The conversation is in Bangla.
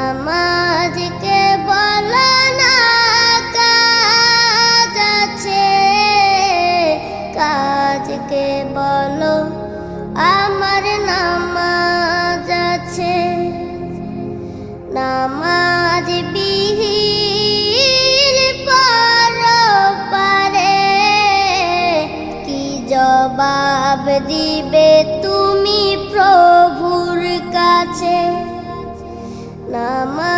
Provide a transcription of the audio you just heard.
নামাজকে বলো না কাজ আছে, কাজকে বলো আমার নামাজ আছে। নামাজ বিহীন পরপারে কি জবাব দিবে তুমি প্রভুর কাছে? নামাজ